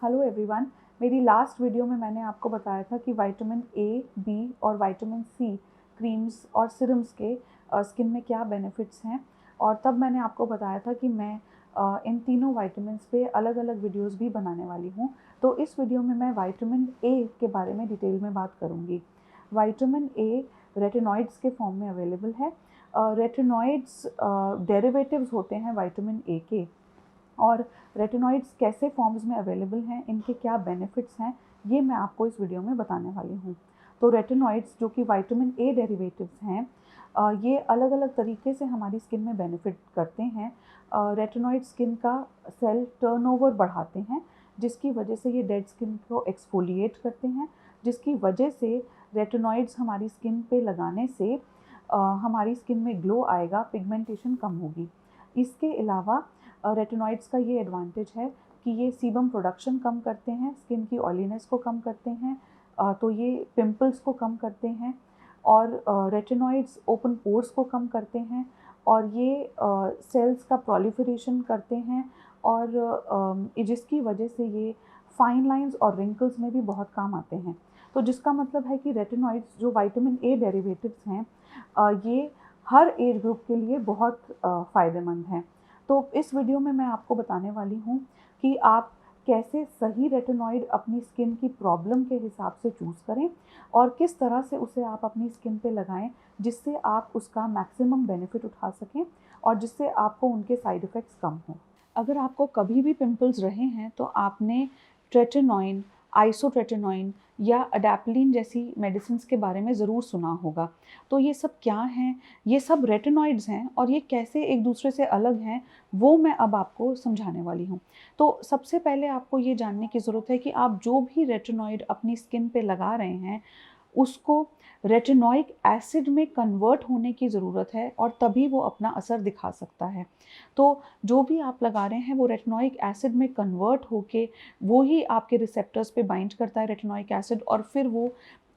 Hello everyone. मेरी last video में मैंने आपको बताया था कि विटामिन ए, बी और विटामिन सी क्रीम्स और सिरम्स के स्किन में क्या बेनिफिट्स हैं, और तब मैंने आपको बताया था कि मैं इन तीनों विटामिन्स पे अलग अलग वीडियोस भी बनाने वाली हूँ। तो इस वीडियो में मैं विटामिन ए के बारे में डिटेल में बात करूँगी। विटामिन ए रेटिनॉइड्स के फॉर्म में अवेलेबल है। रेटिनॉइड्स डेरिवेटिव्स होते हैं विटामिन ए के, और रेटिनॉइड्स कैसे फॉर्म्स में अवेलेबल हैं, इनके क्या बेनिफिट्स हैं, ये मैं आपको इस वीडियो में बताने वाली हूँ। तो रेटिनॉइड्स जो कि विटामिन ए डेरिवेटिव्स हैं, ये अलग अलग तरीके से हमारी स्किन में बेनिफिट करते हैं। रेटिनॉइड स्किन का सेल टर्नओवर बढ़ाते हैं, जिसकी वजह से ये डेड स्किन को एक्सफोलिएट करते हैं, जिसकी वजह से रेटिनॉइड्स हमारी स्किन पे लगाने से हमारी स्किन में ग्लो आएगा, पिगमेंटेशन कम होगी। इसके अलावा रेटिनॉइड्स का ये एडवांटेज है कि ये सीबम प्रोडक्शन कम करते हैं, स्किन की ऑयलीनेस को कम करते हैं, तो ये पिंपल्स को कम करते हैं, और रेटिनॉइड्स ओपन पोर्स को कम करते हैं, और ये सेल्स का प्रोलिफरेशन करते हैं, और जिसकी वजह से ये फाइन लाइंस और रिंकल्स में भी बहुत काम आते हैं। तो जिसका मतलब है कि रेटिनॉइड्स जो विटामिन ए डेरिवेटिव्स हैं, ये हर एज ग्रुप के लिए बहुत फ़ायदेमंद हैं। तो इस वीडियो में मैं आपको बताने वाली हूँ कि आप कैसे सही रेटिनॉइड अपनी स्किन की प्रॉब्लम के हिसाब से चूज़ करें, और किस तरह से उसे आप अपनी स्किन पे लगाएं जिससे आप उसका मैक्सिमम बेनिफिट उठा सकें, और जिससे आपको उनके साइड इफ़ेक्ट्स कम हों। अगर आपको कभी भी पिंपल्स रहे हैं तो आपने ट्रेटिनॉइन, आइसोट्रेटिनॉइन या अडैप्टलिन जैसी मेडिसिन्स के बारे में ज़रूर सुना होगा। तो ये सब क्या हैं? ये सब रेटिनॉइड्स हैं, और ये कैसे एक दूसरे से अलग हैं, वो मैं अब आपको समझाने वाली हूँ। तो सबसे पहले आपको ये जानने की ज़रूरत है कि आप जो भी रेटिनॉइड अपनी स्किन पे लगा रहे हैं, उसको रेटिनोइक एसिड में कन्वर्ट होने की ज़रूरत है, और तभी वो अपना असर दिखा सकता है। तो जो भी आप लगा रहे हैं वो रेटिनोइक एसिड में कन्वर्ट होके वो ही आपके रिसेप्टर्स पे बाइंड करता है रेटिनोइक एसिड, और फिर वो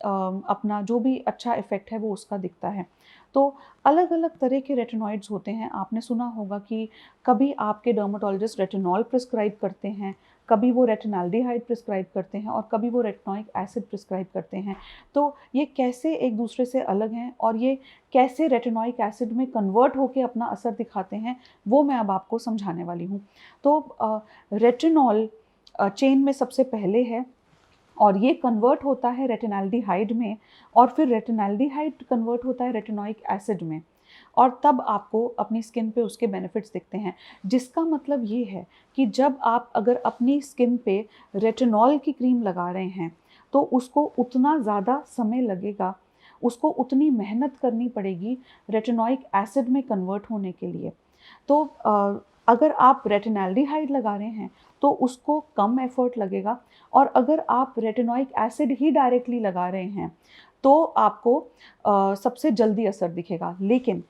अपना जो भी अच्छा इफ़ेक्ट है वो उसका दिखता है। तो अलग अलग तरह के रेटिनॉइड्स होते हैं। आपने सुना होगा कि कभी आपके डर्मेटोलॉजिस्ट रेटिनॉल प्रिस्क्राइब करते हैं, कभी वो रेटिनल्डिहाइड प्रिस्क्राइब करते हैं, और कभी वो रेटिनोइक एसिड प्रिस्क्राइब करते हैं। तो ये कैसे एक दूसरे से अलग हैं, और ये कैसे रेटिनोइक एसिड में कन्वर्ट होकर अपना असर दिखाते हैं, वो मैं अब आपको समझाने वाली हूँ। तो रेटिनॉल चेन में सबसे पहले है, और ये कन्वर्ट होता है रेटिनल्डिहाइड में, और फिर रेटिनल्डिहाइड कन्वर्ट होता है रेटिनोइक एसिड में, और तब आपको अपनी स्किन पे उसके बेनिफिट्स दिखते हैं। जिसका मतलब ये है कि जब आप अगर अपनी स्किन पे रेटिनॉल की क्रीम लगा रहे हैं तो उसको उतना ज़्यादा समय लगेगा, उसको उतनी मेहनत करनी पड़ेगी रेटिनोइक एसिड में कन्वर्ट होने के लिए। तो अगर आप रेटिनल्डिहाइड लगा रहे हैं तो उसको कम एफर्ट लगेगा, और अगर आप रेटिनोइक एसिड ही डायरेक्टली लगा रहे हैं तो आपको सबसे जल्दी असर दिखेगा। लेकिन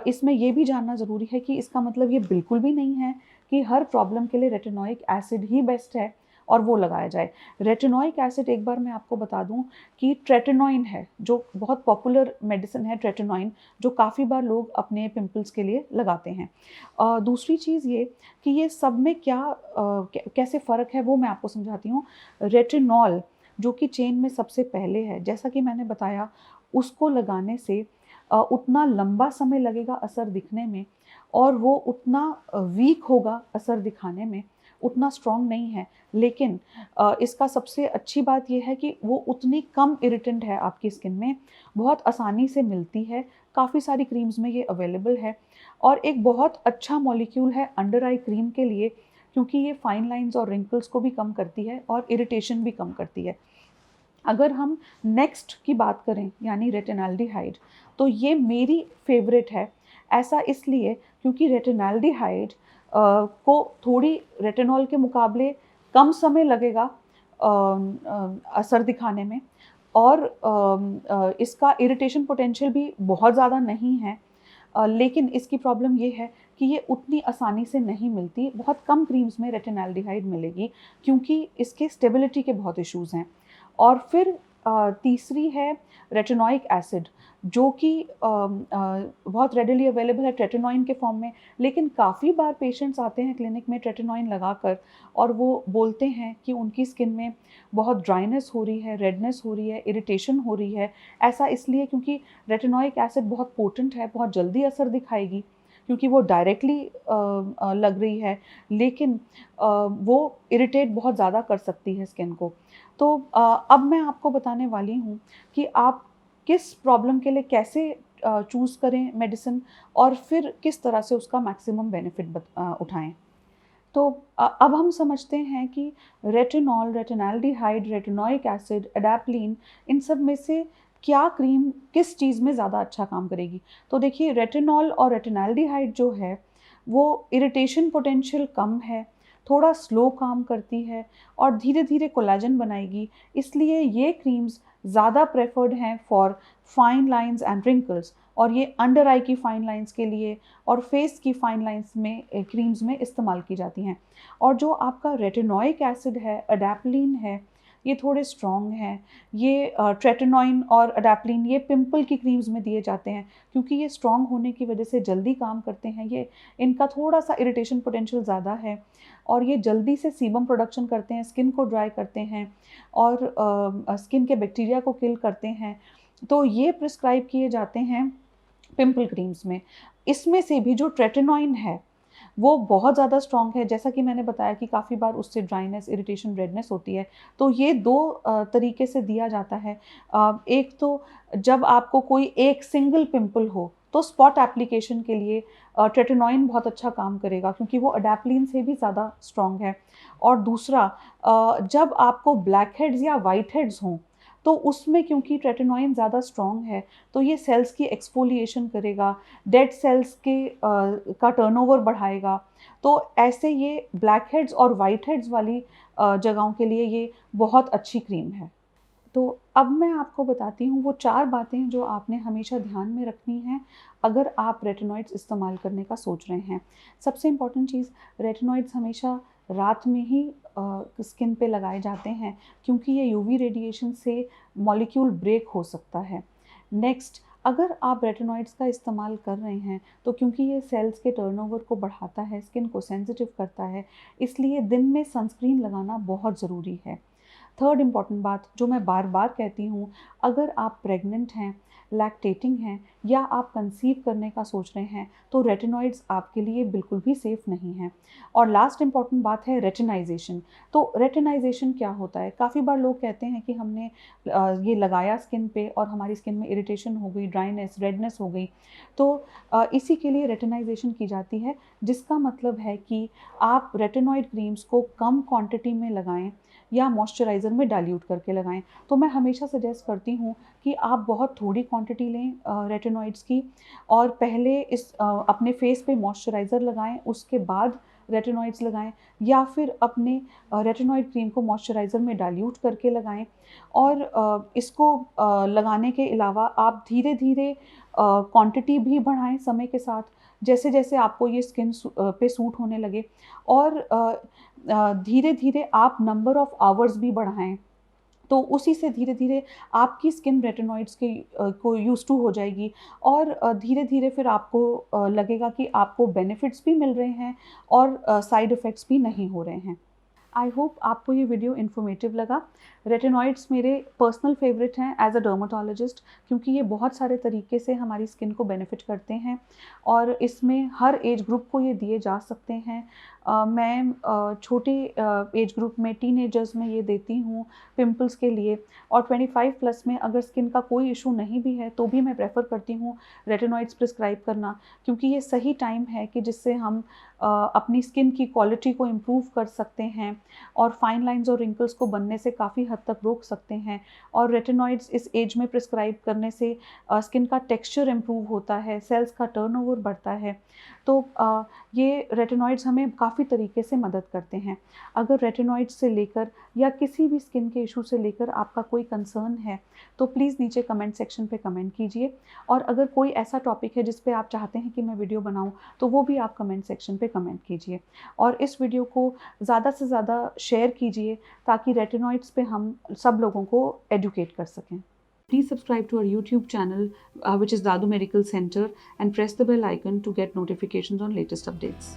इसमें ये भी जानना ज़रूरी है कि इसका मतलब ये बिल्कुल भी नहीं है कि हर प्रॉब्लम के लिए रेटिनोइक एसिड ही बेस्ट है और वो लगाया जाए। रेटिनोइक एसिड, एक बार मैं आपको बता दूं कि ट्रेटिनॉइन है, जो बहुत पॉपुलर मेडिसिन है ट्रेटिनॉइन, जो काफ़ी बार लोग अपने पिंपल्स के लिए लगाते हैं। दूसरी चीज़ ये कि ये सब में कैसे फ़र्क है वो मैं आपको समझाती हूँ। रेटिनॉल जो कि चेन में सबसे पहले है, जैसा कि मैंने बताया, उसको लगाने से उतना लंबा समय लगेगा असर दिखने में, और वो उतना वीक होगा असर दिखाने में, उतना स्ट्रॉन्ग नहीं है। लेकिन इसका सबसे अच्छी बात यह है कि वो उतनी कम इरिटेंट है आपकी स्किन में, बहुत आसानी से मिलती है, काफ़ी सारी क्रीम्स में ये अवेलेबल है, और एक बहुत अच्छा मॉलिक्यूल है अंडर आई क्रीम के लिए, क्योंकि ये फाइन लाइंस और रिंकल्स को भी कम करती है और इरिटेशन भी कम करती है। अगर हम नेक्स्ट की बात करें यानी रेटिनल्डिहाइड, तो ये मेरी फेवरेट है। ऐसा इसलिए क्योंकि रेटिनल्डिहाइड को थोड़ी रेटिनॉल के मुकाबले कम समय लगेगा असर दिखाने में, और इसका इरिटेशन पोटेंशियल भी बहुत ज़्यादा नहीं है। लेकिन इसकी प्रॉब्लम ये है कि ये उतनी आसानी से नहीं मिलती। बहुत कम क्रीम्स में रेटिनल्डिहाइड मिलेगी, क्योंकि इसके स्टेबिलिटी के बहुत इश्यूज़ हैं। और फिर तीसरी है रेटिनोइक एसिड, जो कि बहुत रेडिली अवेलेबल है ट्रेटिनोइन के फॉर्म में। लेकिन काफ़ी बार पेशेंट्स आते हैं क्लिनिक में ट्रेटिनोइन लगाकर और वो बोलते हैं कि उनकी स्किन में बहुत ड्राइनेस हो रही है, रेडनेस हो रही है, इरिटेशन हो रही है। ऐसा इसलिए क्योंकि रेटिनोइक एसिड बहुत पोटेंट है, बहुत जल्दी असर दिखाएगी क्योंकि वो डायरेक्टली लग रही है, लेकिन वो इरिटेट बहुत ज़्यादा कर सकती है स्किन को। तो अब मैं आपको बताने वाली हूँ कि आप किस प्रॉब्लम के लिए कैसे चूज़ करें मेडिसिन और फिर किस तरह से उसका मैक्सिमम बेनिफिट उठाएं। तो अब हम समझते हैं कि रेटिनॉल, रेटिनैल्डिहाइड, रेटिनोइक एसिड, एडाप्लिन, इन सब में से क्या क्रीम किस चीज़ में ज़्यादा अच्छा काम करेगी। तो देखिए, रेटिनॉल और रेटिनैल्डिहाइड जो है वो इरिटेशन पोटेंशियल कम है, थोड़ा स्लो काम करती है और धीरे धीरे कोलेजन बनाएगी, इसलिए ये क्रीम्स ज़्यादा प्रेफर्ड हैं for fine lines and wrinkles. और ये अंडर आई की फाइन लाइंस के लिए और फेस की फाइन लाइंस में क्रीम्स में इस्तेमाल की जाती हैं। और जो आपका रेटिनोइक एसिड है, अडेप्लिन है, ये थोड़े स्ट्रॉन्ग हैं। ये ट्रेटिनोइन और अडेप्लिन ये पिंपल की क्रीम्स में दिए जाते हैं क्योंकि ये स्ट्रॉन्ग होने की वजह से जल्दी काम करते हैं। ये इनका थोड़ा सा इरिटेशन पोटेंशियल ज़्यादा है और ये जल्दी से सीबम प्रोडक्शन करते हैं, स्किन को ड्राई करते हैं और स्किन के बैक्टीरिया को किल करते हैं। तो ये प्रिस्क्राइब किए जाते हैं पिंपल क्रीम्स में। इसमें से भी जो ट्रेटिनोइन है वो बहुत ज़्यादा स्ट्रॉन्ग है, जैसा कि मैंने बताया कि काफ़ी बार उससे ड्राइनेस, इरिटेशन, रेडनेस होती है। तो ये दो तरीके से दिया जाता है। एक तो जब आपको कोई एक सिंगल पिंपल हो तो स्पॉट एप्लीकेशन के लिए ट्रेटिनोइन बहुत अच्छा काम करेगा क्योंकि वो अडेप्लिन से भी ज़्यादा स्ट्रॉन्ग है। और दूसरा, जब आपको ब्लैक हेड्स या वाइट हेड्स हों तो उसमें क्योंकि ट्रेटिनोइन ज़्यादा स्ट्रॉन्ग है तो ये सेल्स की एक्सफोलिएशन करेगा, डेड सेल्स के का टर्नओवर बढ़ाएगा। तो ऐसे ये ब्लैक हेड्स और वाइट हेड्स वाली जगहों के लिए ये बहुत अच्छी क्रीम है। तो अब मैं आपको बताती हूँ वो 4 बातें जो आपने हमेशा ध्यान में रखनी हैं अगर आप रेटिनॉइड्स इस्तेमाल करने का सोच रहे हैं। सबसे इम्पॉर्टेंट चीज़, रेटिनॉइड्स हमेशा रात में ही स्किन पे लगाए जाते हैं क्योंकि ये यूवी रेडिएशन से मॉलिक्यूल ब्रेक हो सकता है। नेक्स्ट, अगर आप रेटिनॉइड्स का इस्तेमाल कर रहे हैं तो क्योंकि ये सेल्स के टर्नओवर को बढ़ाता है, स्किन को सेंसिटिव करता है, इसलिए दिन में सनस्क्रीन लगाना बहुत ज़रूरी है। थर्ड इम्पॉर्टेंट बात जो मैं बार बार कहती हूँ, अगर आप प्रेग्नेंट हैं, लैक्टेटिंग हैं या आप कंसीव करने का सोच रहे हैं तो रेटिनॉइड्स आपके लिए बिल्कुल भी सेफ़ नहीं हैं। और लास्ट इम्पॉर्टेंट बात है रेटिनाइजेशन। तो रेटिनाइजेशन क्या होता है? काफ़ी बार लोग कहते हैं कि हमने ये लगाया स्किन पे और हमारी स्किन में इरिटेशन हो गई, ड्राइनेस, रेडनेस हो गई। तो इसी के लिए रेटिनाइजेशन की जाती है, जिसका मतलब है कि आप रेटिनॉइड क्रीम्स को कम क्वांटिटी में लगाएं या मॉइस्चराइज़र में डाइल्यूट करके लगाएं। तो मैं हमेशा सजेस्ट करती हूँ कि आप बहुत थोड़ी क्वांटिटी लें रेटिनॉइड्स की और पहले अपने फेस पे मॉइस्चराइज़र लगाएं, उसके बाद रेटिनॉइड्स लगाएं या फिर अपने रेटिनॉइड क्रीम को मॉइस्चराइज़र में डाइल्यूट करके लगाएं। और इसको लगाने के अलावा आप धीरे धीरे क्वांटिटी भी बढ़ाएं समय के साथ, जैसे जैसे आपको ये स्किन पे सूट होने लगे। और धीरे धीरे आप नंबर ऑफ़ आवर्स भी बढ़ाएं, तो उसी से धीरे धीरे आपकी स्किन रेटिनॉइड्स के को यूज़ टू हो जाएगी और धीरे धीरे फिर आपको लगेगा कि आपको बेनिफिट्स भी मिल रहे हैं और साइड इफ़ेक्ट्स भी नहीं हो रहे हैं। आई होप आपको ये वीडियो इन्फॉर्मेटिव लगा। रेटिनॉइड्स मेरे पर्सनल फेवरेट हैं एज अ डर्माटोलॉजिस्ट क्योंकि ये बहुत सारे तरीके से हमारी स्किन को बेनिफिट करते हैं और इसमें हर एज ग्रुप को ये दिए जा सकते हैं। मैं छोटे एज ग्रुप में, टीनेजर्स में ये देती हूँ पिंपल्स के लिए, और 25 प्लस में अगर स्किन का कोई इशू नहीं भी है तो भी मैं प्रेफर करती हूँ रेटिनॉइड्स प्रिस्क्राइब करना, क्योंकि ये सही टाइम है कि जिससे हम अपनी स्किन की क्वालिटी को इम्प्रूव कर सकते हैं और फाइन लाइंस और रिंकल्स को बनने से काफ़ी हद तक रोक सकते हैं। और रेटिनॉइड्स इस एज में प्रिस्क्राइब करने से स्किन का टेक्सचर इम्प्रूव होता है, सेल्स का टर्नओवर बढ़ता है। तो ये रेटिनॉइड्स हमें काफ़ी तरीके से मदद करते हैं। अगर रेटिनॉइड्स से लेकर या किसी भी स्किन के इशू से लेकर आपका कोई कंसर्न है तो प्लीज़ नीचे कमेंट सेक्शन पे कमेंट कीजिए, और अगर कोई ऐसा टॉपिक है जिस पे आप चाहते हैं कि मैं वीडियो बनाऊं तो वो भी आप कमेंट सेक्शन पे कमेंट कीजिए। और इस वीडियो को ज़्यादा से ज़्यादा शेयर कीजिए ताकि रेटिनॉइड्स पे हम सब लोगों को एडुकेट कर सकें। Please subscribe to our YouTube channel, which is Dadu Medical Center, and press the bell icon to get notifications on latest updates.